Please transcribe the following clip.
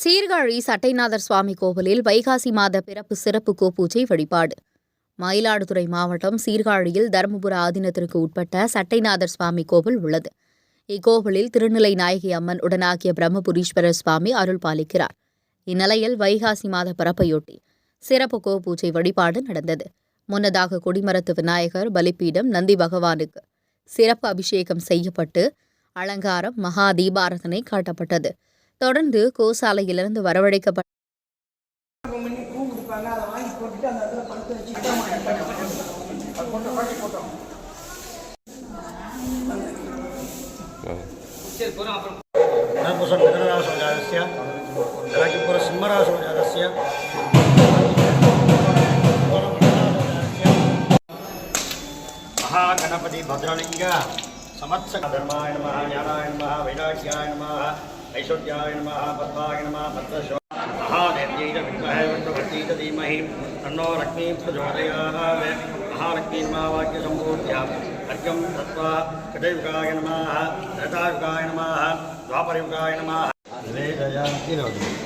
சீர்காழி சட்டைநாதர் சுவாமி கோவிலில் வைகாசி மாத பிறப்பு சிறப்பு கோப்பூஜை வழிபாடு. மயிலாடுதுறை மாவட்டம் சீர்காழியில் தருமபுர ஆதீனத்திற்கு உட்பட்ட சட்டைநாதர் சுவாமி கோவில் உள்ளது. இக்கோவிலில் திருநிலை நாயகி அம்மன் உடனாகிய பிரம்மபுரீஸ்வரர் சுவாமி அருள் பாலிக்கிறார். இந்நிலையில் வைகாசி மாத பிறப்பையொட்டி சிறப்பு கோப்பூஜை வழிபாடு நடந்தது. முன்னதாக கொடிமரத்து விநாயகர் பலிப்பீடம் நந்தி பகவானுக்கு சிறப்பு அபிஷேகம் செய்யப்பட்டு அலங்காரம் மகா தீபாரதனை காட்டப்பட்டது. தொடர்ந்து கோசாலையிலிருந்து வரவழைக்கப்பட்ட महागणपति भद्रलिंग समत्सक धर्माय नमः ज्ञानाय नमः वैराग्याय नमः ऐश्वर्याय नमः पद्माय नमः पद्मशो महादेव्यै विद्महे वज्रवती च धीमहि तन्नो लक्ष्मीः प्रचोदयात् महालक्ष्मी नमः वाक्यसम्पूर्त्या अर्घ्यं दत्त्वा कृतयुगाय नमः त्रेतायुगाय नमः द्वापरयुगाय नमः निवेदयामि।